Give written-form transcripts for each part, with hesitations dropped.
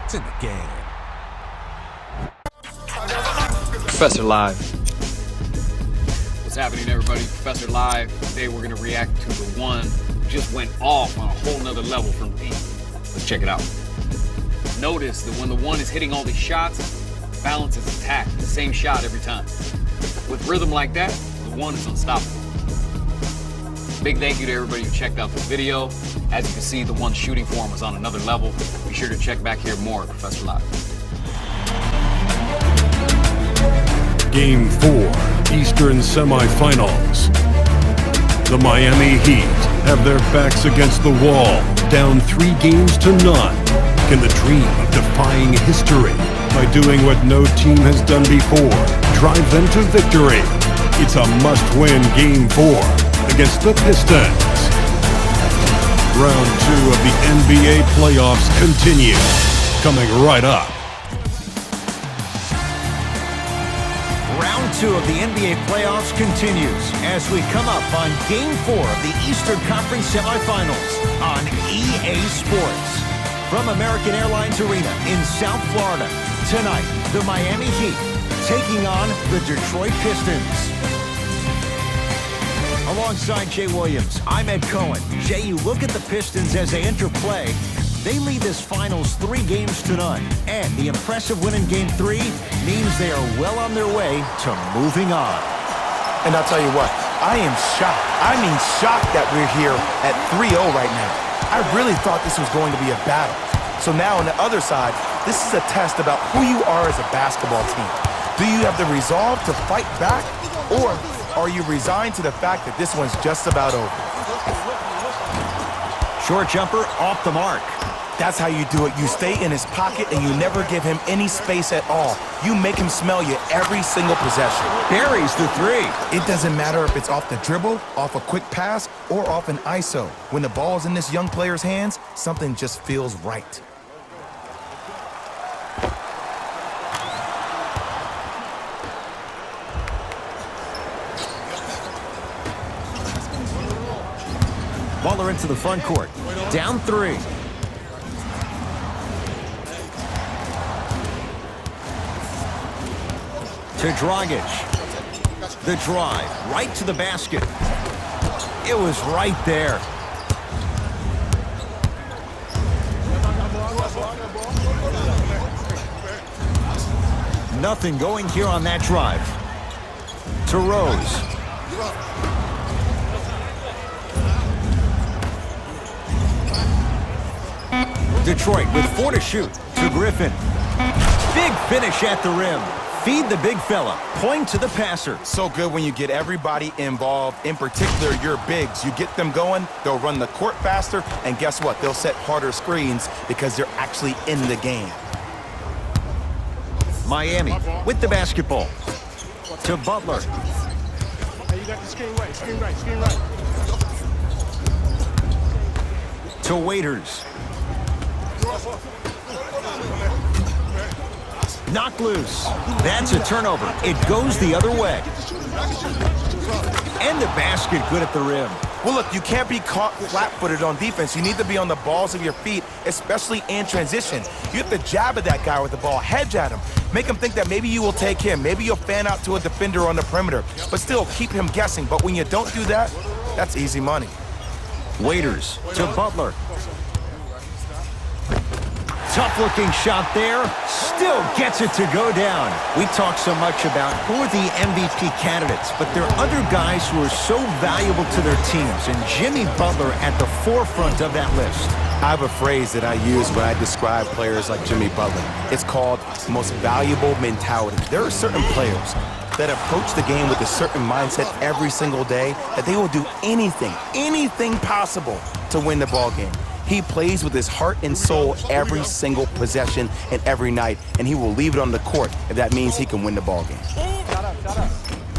It's in the game. Professor Live. What's happening, everybody? Professor Live. Today we're going to react to the one who just went off on a whole nother level from the beat. Let's check it out. Notice that when the one is hitting all these shots, balance is intact. The same shot every time. With rhythm like that, the one is unstoppable. Big thank you to everybody who checked out this video. As you can see, the one's shooting form was on another level. Be sure to check back here more at Professor Live. Game 4, Eastern Semifinals. The Miami Heat have their backs against the wall, down 3 games to none. Can the dream of defying history by doing what no team has done before drive them to victory? It's a must-win Game 4 against the Pistons. Round 2 of the NBA playoffs continue. Coming right up. Round 2 of the NBA playoffs continues as we come up on Game 4 of the Eastern Conference semifinals on EA Sports. From American Airlines Arena in South Florida, tonight, the Miami Heat taking on the Detroit Pistons. Alongside Jay Williams, I'm Ed Cohen. Jay, you look at the Pistons as they enter play. They lead this finals 3 games to none. And the impressive win in Game 3 means they are well on their way to moving on. And I'll tell you what, I am shocked. I mean shocked that we're here at 3-0 right now. I really thought this was going to be a battle. So now on the other side, this is a test about who you are as a basketball team. Do you have the resolve to fight back? Or are you resigned to the fact that this one's just about over? Short jumper off the mark. That's how you do it. You stay in his pocket and you never give him any space at all. You make him smell you every single possession. Buries the 3. It doesn't matter if it's off the dribble, off a quick pass, or off an ISO. When the ball's in this young player's hands, something just feels right. Butler into the front court. Down 3. To Dragic. The drive, right to the basket. It was right there. Nothing going here on that drive. To Rose. Detroit with 4 to shoot. To Griffin. Big finish at the rim. Feed the big fella. Point to the passer. So good when you get everybody involved, in particular your bigs. You get them going, they'll run the court faster, and guess what? They'll set harder screens because they're actually in the game. Miami with the basketball. To Butler. Hey, you got the screen right, screen right, screen right. To Waiters. Knocked loose. That's a turnover. It goes the other way. And the basket good at the rim. Well, look, you can't be caught flat-footed on defense. You need to be on the balls of your feet, especially in transition. You have to jab at that guy with the ball, hedge at him, make him think that maybe you will take him. Maybe you'll fan out to a defender on the perimeter, but still keep him guessing. But when you don't do that, that's easy money. Waiters to Butler. Tough-looking shot there. Still gets it to go down. We talk so much about who are the MVP candidates, but there are other guys who are so valuable to their teams, and Jimmy Butler at the forefront of that list. I have a phrase that I use when I describe players like Jimmy Butler. It's called most valuable mentality. There are certain players that approach the game with a certain mindset every single day that they will do anything possible to win the ball game. He plays with his heart and soul every single possession and every night, and he will leave it on the court if that means he can win the ball game.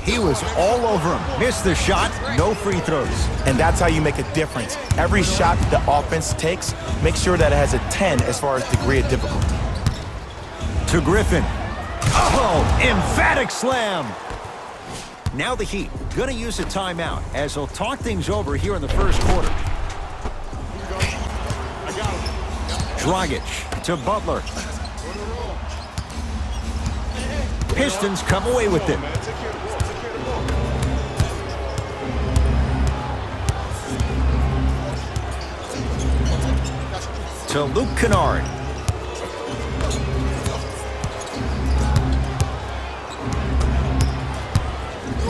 He was all over him. Missed the shot, no free throws. And that's how you make a difference. Every shot the offense takes, make sure that it has a 10 as far as degree of difficulty. To Griffin. Oh, emphatic slam. Now the Heat gonna use a timeout as they'll talk things over here in the first quarter. Dragic to Butler. Pistons come away with it. To Luke Kennard.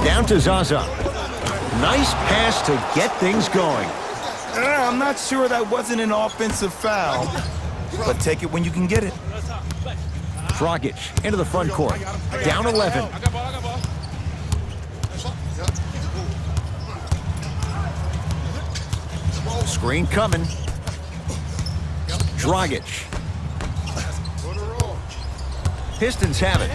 Down to Zaza. Nice pass to get things going. I'm not sure that wasn't an offensive foul, but take it when you can get it. Dragic into the front court. Down 11. Screen coming. Dragic. Pistons have it.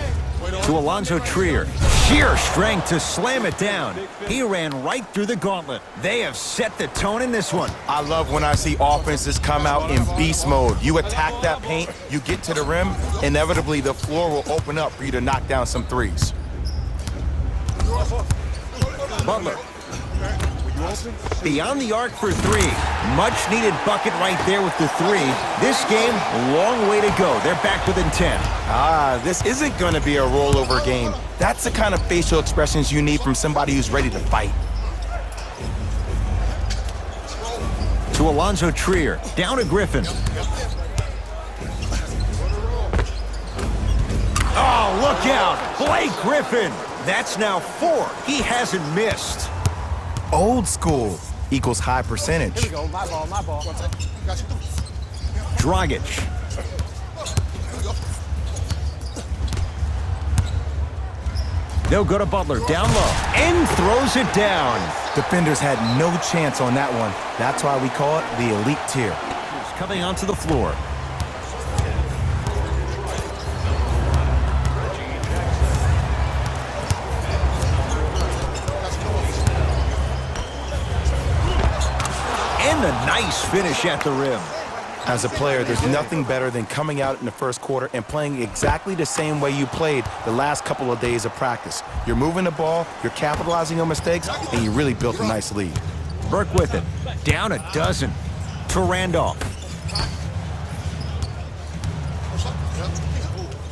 To Alonzo Trier. Sheer strength to slam it down. He ran right through the gauntlet. They have set the tone in this one. I love when I see offenses come out in beast mode. You attack that paint, you get to the rim, inevitably the floor will open up for you to knock down some threes. Butler. Beyond the arc for three. Much needed bucket right there with the three. This game, long way to go. They're back within 10. This isn't going to be a rollover game. That's the kind of facial expressions you need from somebody who's ready to fight. To Alonzo Trier. Down to Griffin. Oh, look out. Blake Griffin. That's now 4. He hasn't missed. Old school equals high percentage. Here we go. My ball, my ball. Dragic. They'll go to Butler, down low, and throws it down. Defenders had no chance on that one. That's why we call it the elite tier. He's coming onto the floor. And a nice finish at the rim. As a player, there's nothing better than coming out in the first quarter and playing exactly the same way you played the last couple of days of practice. You're moving the ball, you're capitalizing on mistakes, and you really built a nice lead. Marq with it. Down a dozen. To Randolph.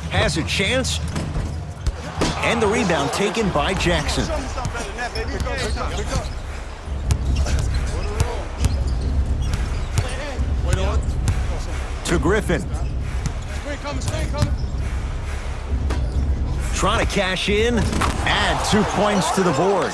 Has a chance. And the rebound taken by Jackson. To Griffin. Trying to cash in. Add 2 points to the board.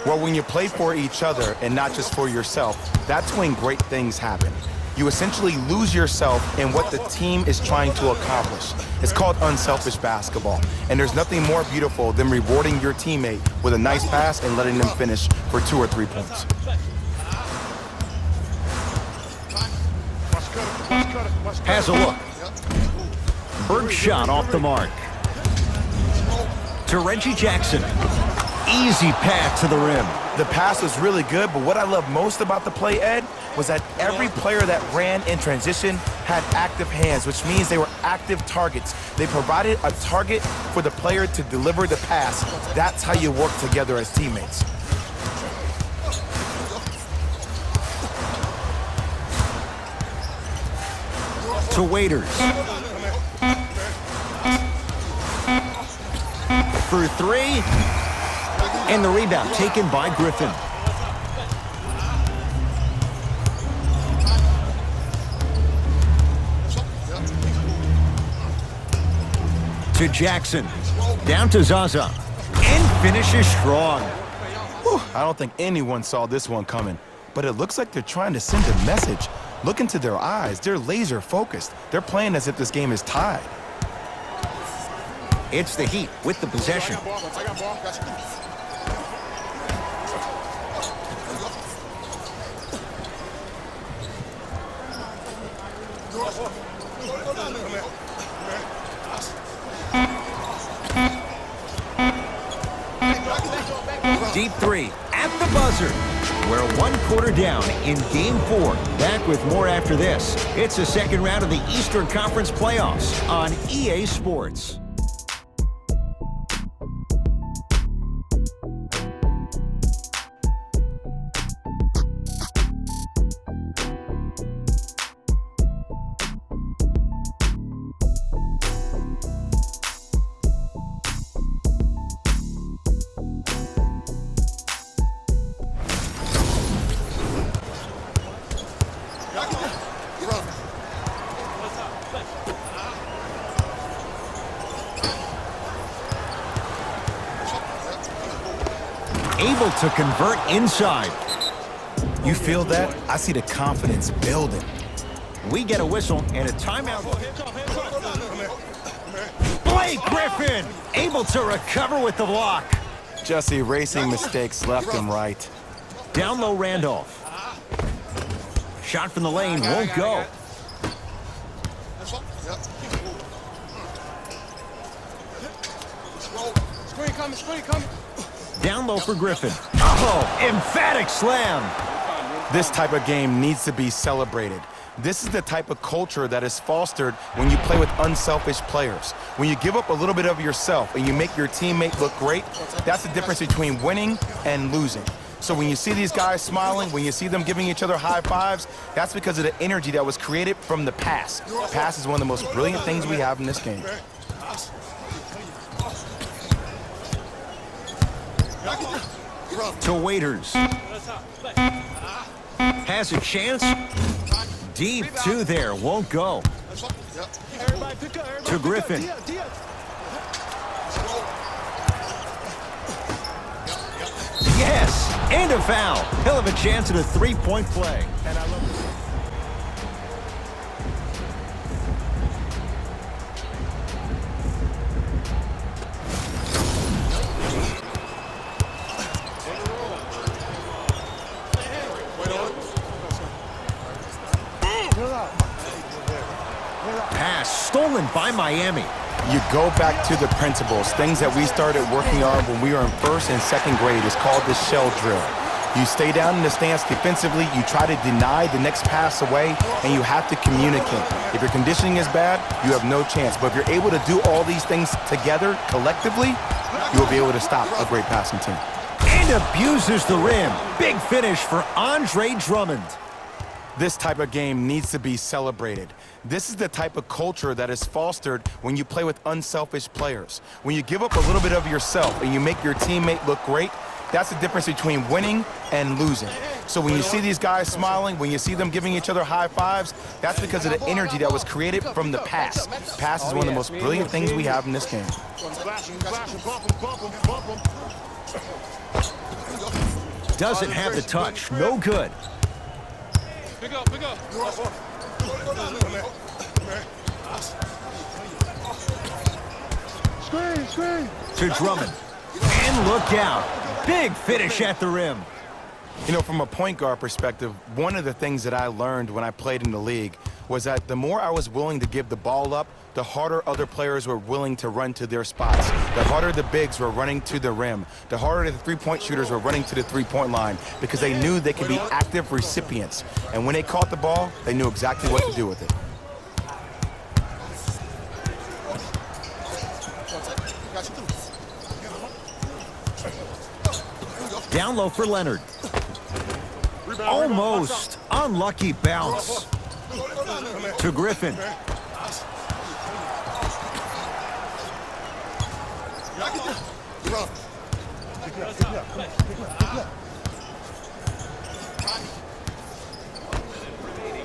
Well, when you play for each other and not just for yourself, that's when great things happen. You essentially lose yourself in what the team is trying to accomplish. It's called unselfish basketball. And there's nothing more beautiful than rewarding your teammate with a nice pass and letting them finish for 2 or 3 points. Has a look. Berg shot off the mark. To Reggie Jackson. Easy pass to the rim. The pass was really good, but what I love most about the play, Ed, was that every player that ran in transition had active hands, which means they were active targets. They provided a target for the player to deliver the pass. That's how you work together as teammates. To Waiters. For 3. And the rebound taken by Griffin. To Jackson. Down to Zaza. And finishes strong. Whew, I don't think anyone saw this one coming, but it looks like they're trying to send a message. Look into their eyes. They're laser focused. They're playing as if this game is tied. It's the Heat with the possession. Deep 3 at the buzzer. We're 1 quarter down in Game 4. Back with more after this. It's the second round of the Eastern Conference Playoffs on EA Sports. Able to convert inside. You feel that? I see the confidence building. We get a whistle and a timeout. Blake Griffin able to recover with the block. Just erasing mistakes left and right. Down low, Randolph. Shot from the lane won't go. Screen coming. Down low for Griffin. Oh, emphatic slam. This type of game needs to be celebrated. This is the type of culture that is fostered when you play with unselfish players. When you give up a little bit of yourself and you make your teammate look great, that's the difference between winning and losing. So when you see these guys smiling, when you see them giving each other high fives, that's because of the energy that was created from the pass. Pass is one of the most brilliant things we have in this game. To Waiters. Has a chance. Deep two there, won't go. To Griffin. Yes, and a foul. He'll have a chance at a three-point play. And I love this. Pass stolen by Miami. You go back to the principles, things that we started working on when we were in first and second grade. It's called the shell drill. You stay down in the stance defensively, you try to deny the next pass away, and you have to communicate. If your conditioning is bad, you have no chance. But if you're able to do all these things together, collectively, you'll be able to stop a great passing team. And abuses the rim. Big finish for Andre Drummond. This type of game needs to be celebrated. This is the type of culture that is fostered when you play with unselfish players. When you give up a little bit of yourself and you make your teammate look great, that's the difference between winning and losing. So when you see these guys smiling, when you see them giving each other high fives, that's because of the energy that was created from the pass. Pass is one of the most brilliant things we have in this game. Doesn't have the touch. No good. Pick up. Screen. To Drummond. And look out. Big finish at the rim. You know, from a point guard perspective, one of the things that I learned when I played in the league was that the more I was willing to give the ball up, the harder other players were willing to run to their spots. The harder the bigs were running to the rim. The harder the three-point shooters were running to the three-point line because they knew they could be active recipients. And when they caught the ball, they knew exactly what to do with it. Down low for Leonard. Almost. Unlucky bounce. To Griffin.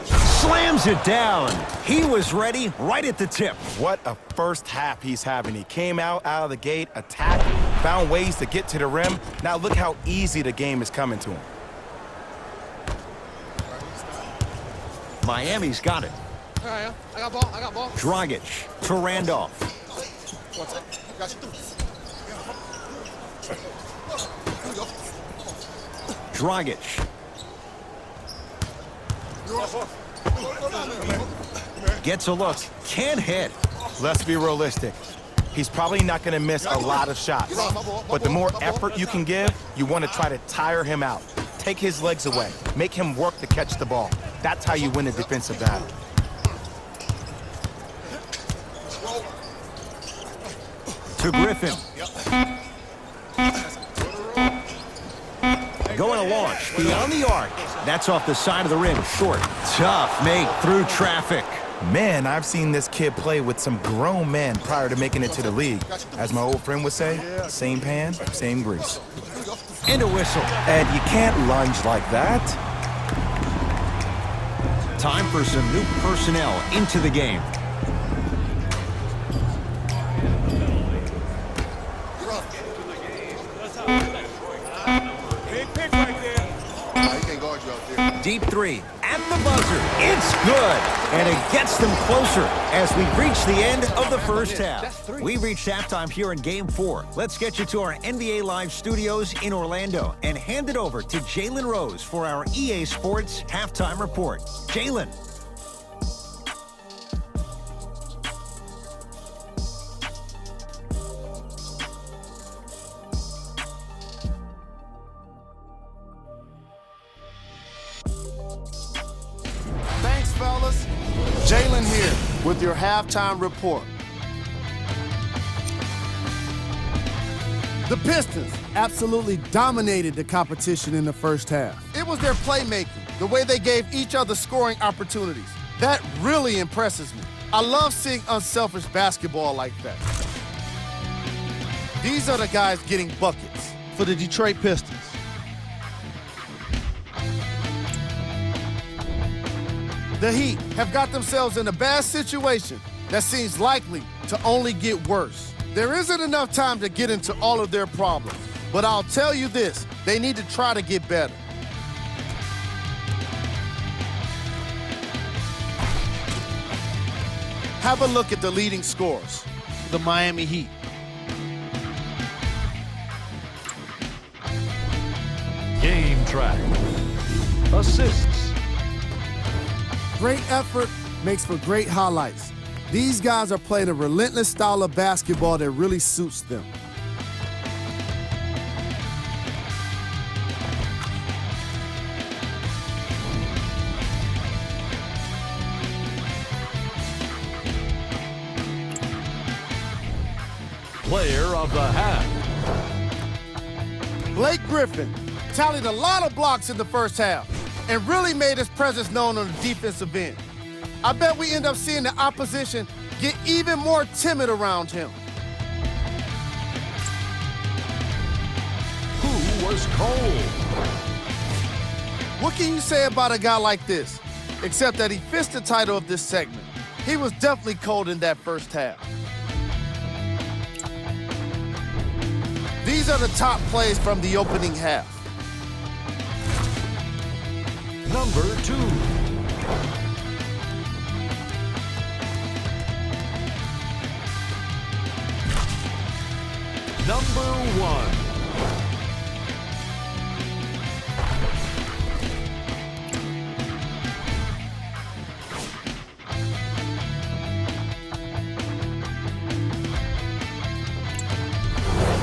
Slams it down. He was ready right at the tip. What a first half he's having. He came out of the gate, attacked, found ways to get to the rim. Now look how easy the game is coming to him. Miami's got it. I got ball. Dragic to Randolph. Dragic. Gets a look. Can't hit. Let's be realistic. He's probably not going to miss a lot of shots. But the more effort you can give, you want to try to tire him out. Take his legs away. Make him work to catch the ball. That's how you win a defensive battle. To Griffin. Going to launch beyond the arc. That's off the side of the rim. Short. Tough make through traffic. Man, I've seen this kid play with some grown men prior to making it to the league. As my old friend would say, same pan, same grease. And a whistle. And you can't lunge like that. Time for some new personnel into the game. Big pick right there. Deep three at the buzzer. It's good. And it gets them closer as we reach the end of the first half. We reached halftime here in Game 4. Let's get you to our NBA Live studios in Orlando and hand it over to Jalen Rose for our EA Sports Halftime Report. Jalen. Thanks, fellas. Jalen here with your halftime report. The Pistons absolutely dominated the competition in the first half. It was their playmaking, the way they gave each other scoring opportunities. That really impresses me. I love seeing unselfish basketball like that. These are the guys getting buckets for the Detroit Pistons. The Heat have got themselves in a bad situation that seems likely to only get worse. There isn't enough time to get into all of their problems, but I'll tell you this, they need to try to get better. Have a look at the leading scorers, the Miami Heat. Game track. Assists. Great effort makes for great highlights. These guys are playing a relentless style of basketball that really suits them. Player of the half. Blake Griffin tallied a lot of blocks in the first half and really made his presence known on the defensive end. I bet we end up seeing the opposition get even more timid around him. Who was cold? What can you say about a guy like this? Except that he fits the title of this segment. He was definitely cold in that first half. These are the top plays from the opening half. Number 2. Number 1.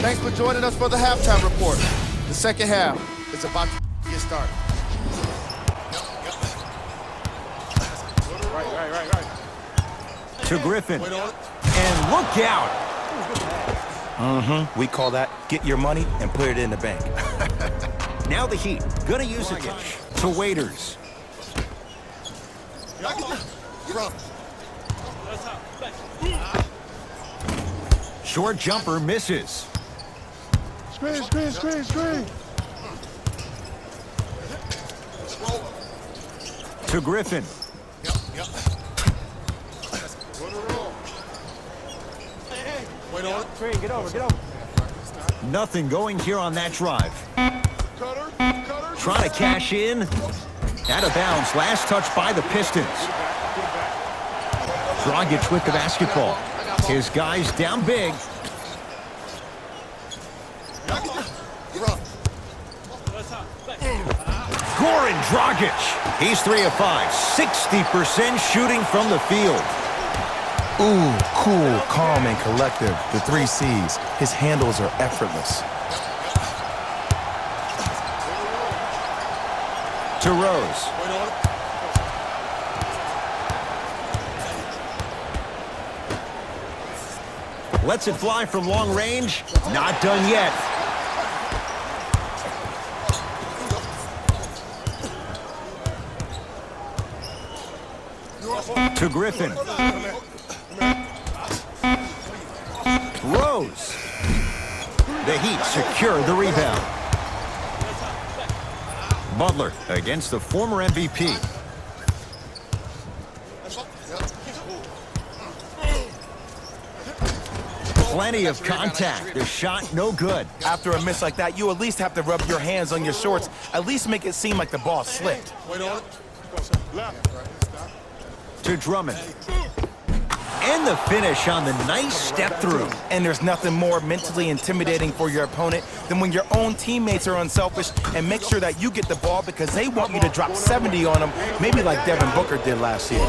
Thanks for joining us for the halftime report. The second half is about to get started. To Griffin. And look out. We call that get your money and put it in the bank. Now the Heat gonna use it to Waiters. Short jumper misses. Screen. To Griffin. Get over. Nothing going here on that drive. Trying to cash in. Out of bounds. Last touch by the Pistons. Dragic with the basketball. His guys down big. Goran Dragic. He's 3 of 5. 60% shooting from the field. Ooh, cool, calm, and collective. The 3 C's. His handles are effortless. To Rose. Lets it fly from long range. Not done yet. To Griffin. Rose. The Heat secure the rebound. Butler against the former MVP. Plenty of contact. The shot no good. After a miss like that, you at least have to rub your hands on your shorts. At least make it seem like the ball slipped. To Drummond. And the finish on the nice step through. And there's nothing more mentally intimidating for your opponent than when your own teammates are unselfish and make sure that you get the ball because they want you to drop 70 on them, maybe like Devin Booker did last year.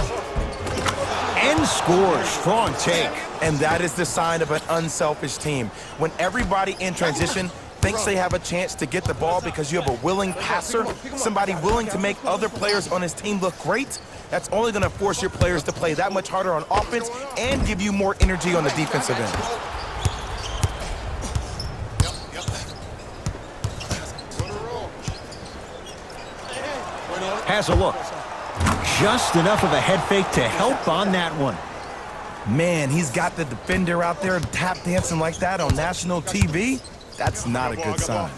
And scores. Strong take. And that is the sign of an unselfish team. When everybody in transition thinks they have a chance to get the ball because you have a willing passer, somebody willing to make other players on his team look great, that's only going to force your players to play that much harder on offense and give you more energy on the defensive end. Has a look. Just enough of a head fake to help on that one. Man, he's got the defender out there tap dancing like that on national TV. That's not a good sign.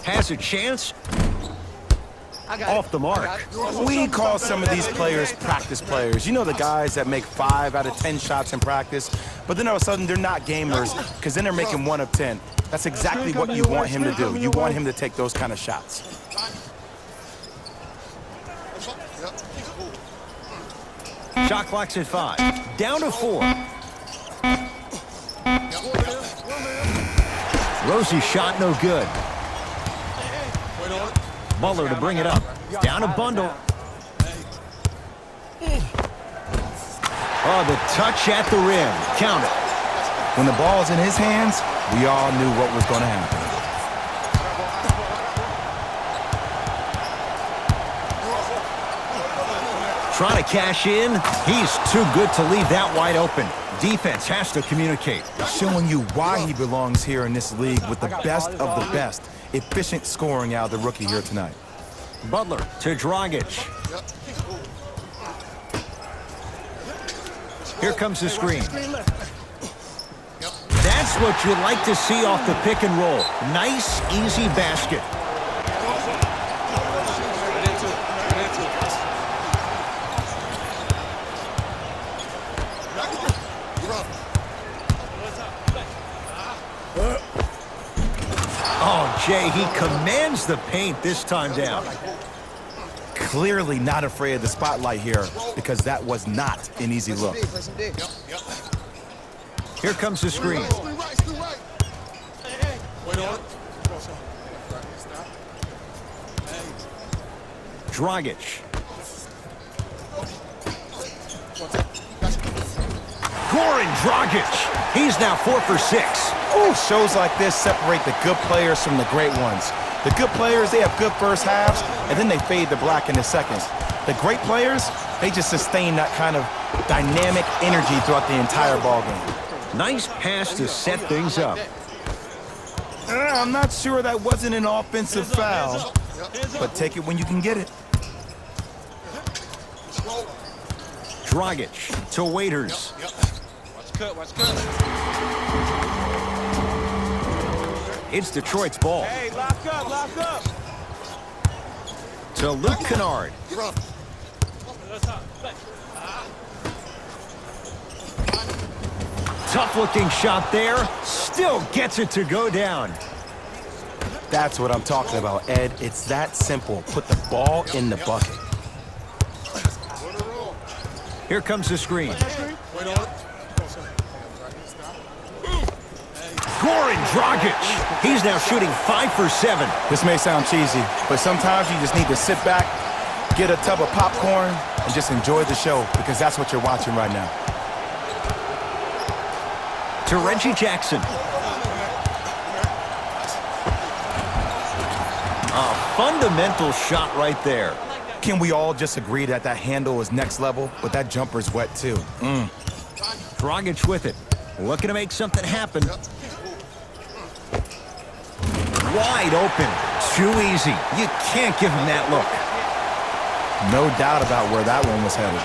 Has a chance. Off the mark. We call some of these players practice players. You know, the guys that make 5 out of 10 shots in practice, but then all of a sudden they're not gamers because then they're making 1 of 10. That's exactly what you want him to do. You want him to take those kind of shots. Shot clock's at 5. Down to 4. Rosie's shot no good. Butler to bring it up. Down a bundle. Oh, the touch at the rim. Count it. When the ball's in his hands, we all knew what was going to happen. Trying to cash in. He's too good to leave that wide open. Defense has to communicate. Showing you why he belongs here in this league with the best of the best. Efficient scoring out of the rookie here tonight. Butler to Dragic. Here comes the screen. That's what you like to see off the pick and roll. Nice, easy basket. Oh, Jay, he commands the paint this time down. Clearly not afraid of the spotlight here because that was not an easy look. Here comes the screen. Dragic. Goran Dragic. He's now 4 for 6. Ooh, shows like this separate the good players from the great ones. The good players, they have good first halves, and then they fade to black in the seconds. The great players, they just sustain that kind of dynamic energy throughout the entire ballgame. Nice pass to set things up. I'm not sure that wasn't an offensive foul, but take it when you can get it. Dragic to Waiters. It's Detroit's ball. Hey, lock up, lock up. To Luke Kennard. Tough-looking shot there. Still gets it to go down. That's what I'm talking about, Ed. It's that simple. Put the ball in the bucket. Here comes the screen. Goran Dragic. He's now shooting 5 for 7. This may sound cheesy, but sometimes you just need to sit back, get a tub of popcorn, and just enjoy the show because that's what you're watching right now. To Reggie Jackson. A fundamental shot right there. Can we all just agree that that handle is next level, but that jumper's wet too? Dragic with it. Looking to make something happen. Wide open. Too easy. You can't give him that look. No doubt about where that one was headed.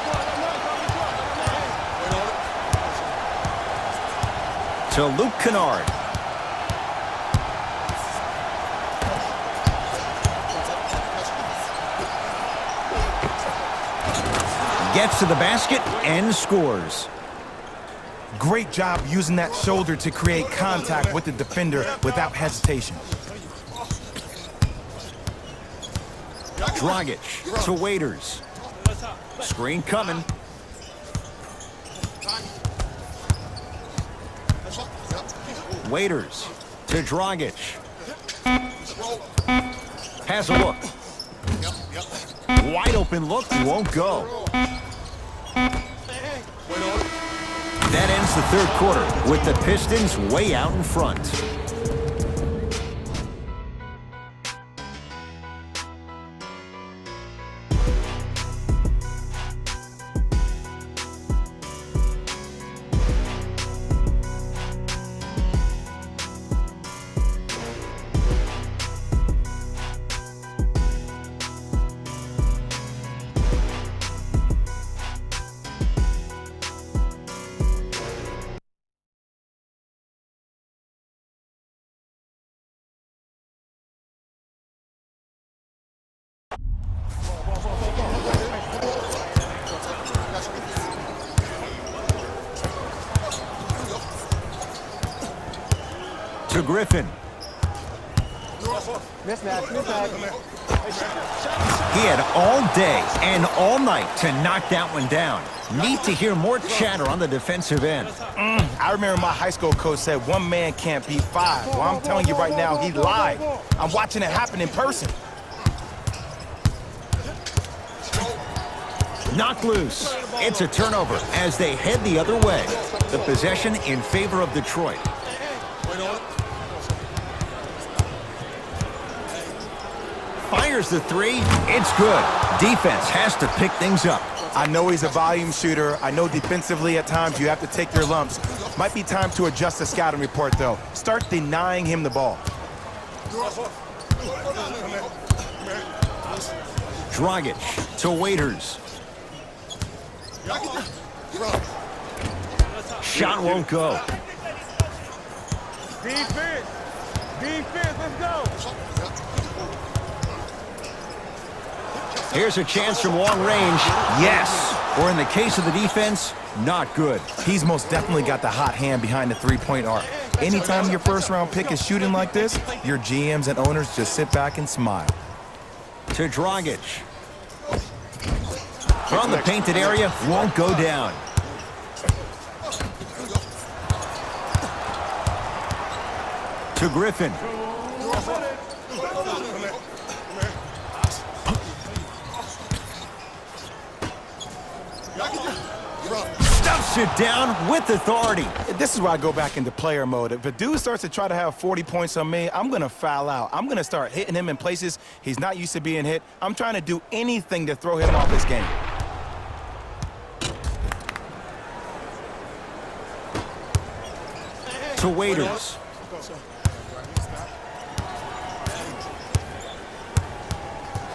To Luke Kennard. Gets to the basket and scores. Great job using that shoulder to create contact with the defender without hesitation. Dragic to Waiters. Screen coming. Waiters to Dragic. Has a look. Wide open look, won't go. That ends the third quarter with the Pistons way out in front. To Griffin. He had all day and all night to knock that one down. Need to hear more chatter on the defensive end. I remember my high school coach said one man can't beat five. Well, I'm telling you right now, he lied. I'm watching it happen in person. Knocked loose. It's a turnover as they head the other way. The possession in favor of Detroit. Fires the three. It's good. Defense has to pick things up. I know he's a volume shooter. I know defensively at times you have to take your lumps. Might be time to adjust the scouting report, though. Start denying him the ball. Dragic to Waiters. Shot won't go. Defense. Defense, let's go. Here's a chance from long range. Yes. Or in the case of the defense, not good. He's most definitely got the hot hand behind the three-point arc. Anytime your first-round pick is shooting like this, your GMs and owners just sit back and smile. To Dragic. From the painted area, won't go down. To Griffin. Stuffs it down with authority. This is where I go back into player mode. If a dude starts to try to have 40 points on me, I'm going to foul out. I'm going to start hitting him in places he's not used to being hit. I'm trying to do anything to throw him off his game. To Waiters.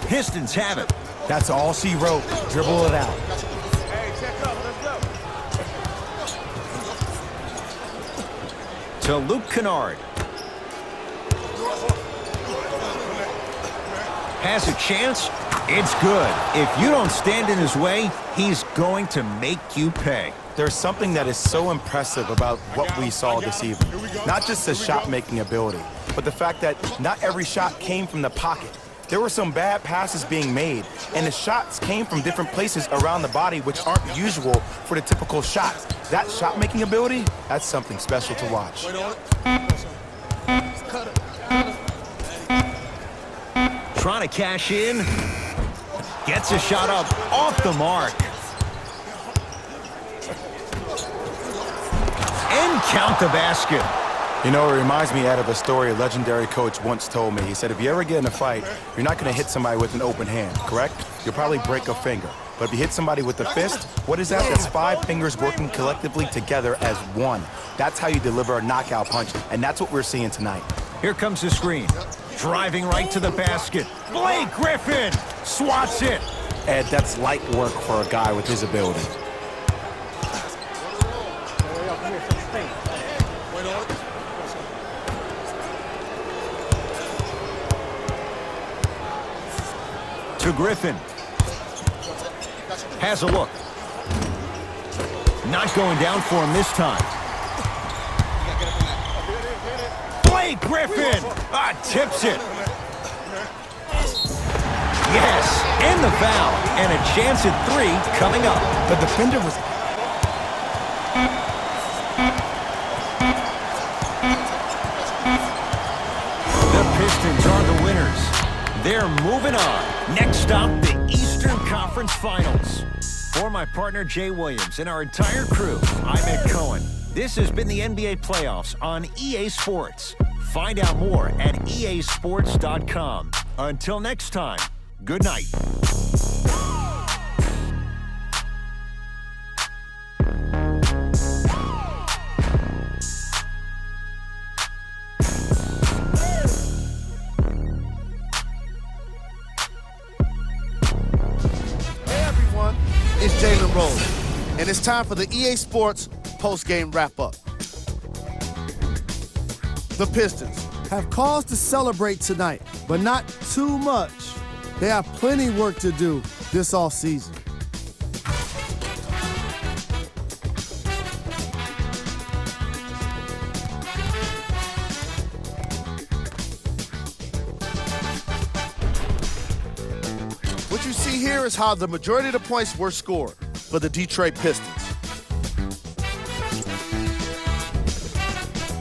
Pistons have it. That's all she wrote. Dribble it out. Hey, check up, let's go. To Luke Kennard. Has a chance. It's good. If you don't stand in his way, he's going to make you pay. There's something that is so impressive about what we saw this evening. Not just the shot-making ability, but the fact that not every shot came from the pocket. There were some bad passes being made, and the shots came from different places around the body, which aren't usual for the typical shots. That shot-making ability, that's something special to watch. Trying to cash in. Gets a shot up off the mark. And count the basket. You know, it reminds me, Ed, of a story a legendary coach once told me. He said, if you ever get in a fight, you're not going to hit somebody with an open hand, correct? You'll probably break a finger. But if you hit somebody with the fist, what is that? That's 5 fingers working collectively together as one. That's how you deliver a knockout punch, and that's what we're seeing tonight. Here comes the screen. Driving right to the basket. Blake Griffin swats it. Ed, that's light work for a guy with his ability. To Griffin. Has a look. Not going down for him this time. Blake Griffin tips it. Yes, and the foul. And a chance at 3 coming up. The defender was... The Pistons are the winners. They're moving on. Next stop, the Eastern Conference Finals. For my partner, Jay Williams, and our entire crew, I'm Ed Cohen. This has been the NBA playoffs on EA Sports. Find out more at easports.com. Until next time, good night. It's Jalen Rose, and it's time for the EA Sports post-game wrap-up. The Pistons have cause to celebrate tonight, but not too much. They have plenty work to do this offseason. What you see here is how the majority of the points were scored for the Detroit Pistons.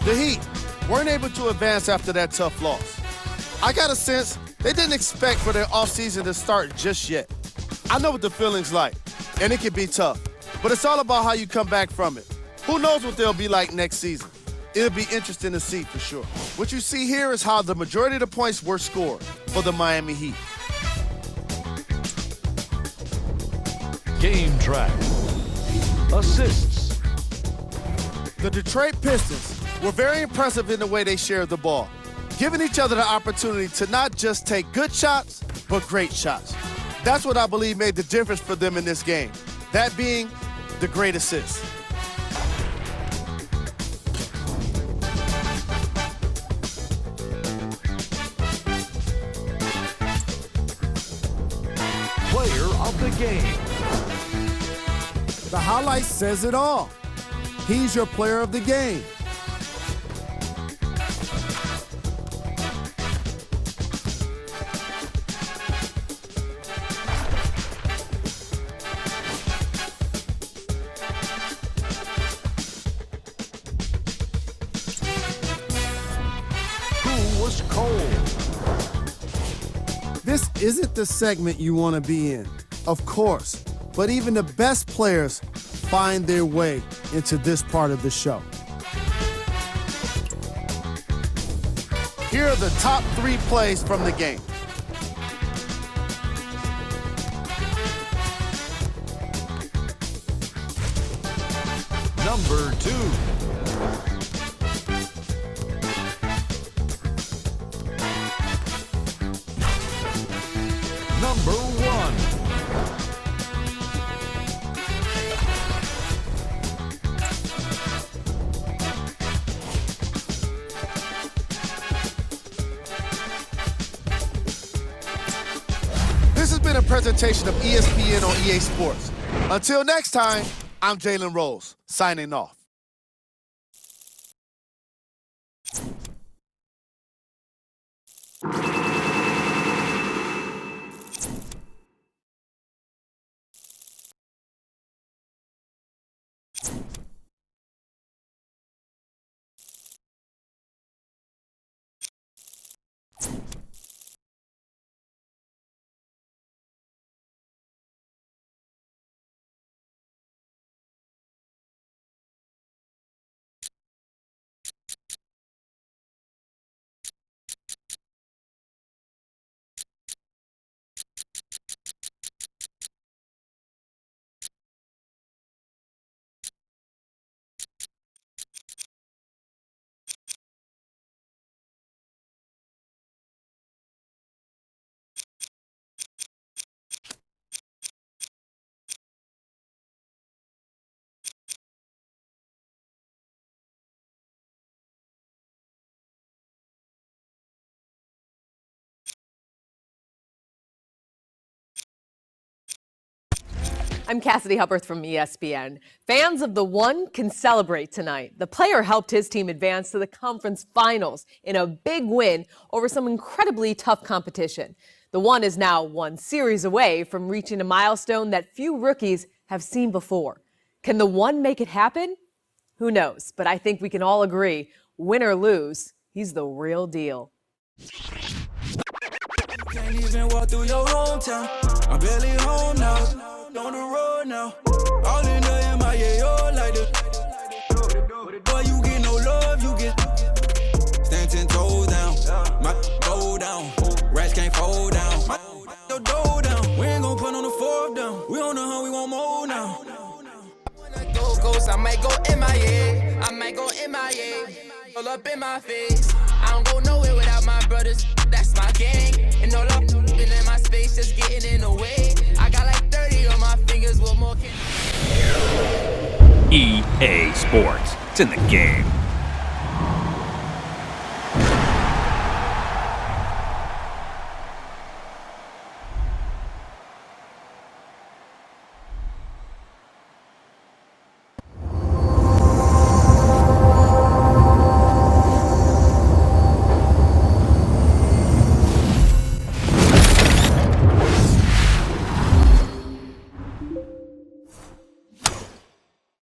The Heat weren't able to advance after that tough loss. I got a sense they didn't expect for their offseason to start just yet. I know what the feeling's like, and it can be tough, but it's all about how you come back from it. Who knows what they'll be like next season? It'll be interesting to see for sure. What you see here is how the majority of the points were scored for the Miami Heat. Game track. Assists. The Detroit Pistons were very impressive in the way they shared the ball, giving each other the opportunity to not just take good shots, but great shots. That's what I believe made the difference for them in this game, that being the great assists. Player of the game. The highlight says it all. He's your player of the game. Who was cold? This isn't the segment you want to be in, of course, but even the best players find their way into this part of the show. Here are the top 3 plays from the game. Number 2. Number 1. This has been a presentation of ESPN on EA Sports. Until next time, I'm Jalen Rose, signing off. I'm Cassidy Hupperth from ESPN. Fans of the One can celebrate tonight. The player helped his team advance to the conference finals in a big win over some incredibly tough competition. The One is now one series away from reaching a milestone that few rookies have seen before. Can the One make it happen? Who knows? But I think we can all agree, win or lose, he's the real deal. Can't even walk through your hometown. I'm barely home now. On the road now. All in the MIA, all like this. Boy, you get no love, you get stand 10 toes down. My go down. Rats can't fold down. My your dough down. We ain't gon' put on the fourth down. We on the hunt, we want more now. When I go ghost, I might go MIA. I might go MIA. All up in my face. I don't go nowhere without my brothers. That's my gang. And all up in my space, just getting in the way. I got like 30 on my fingers, what more can EA Sports. It's in the game.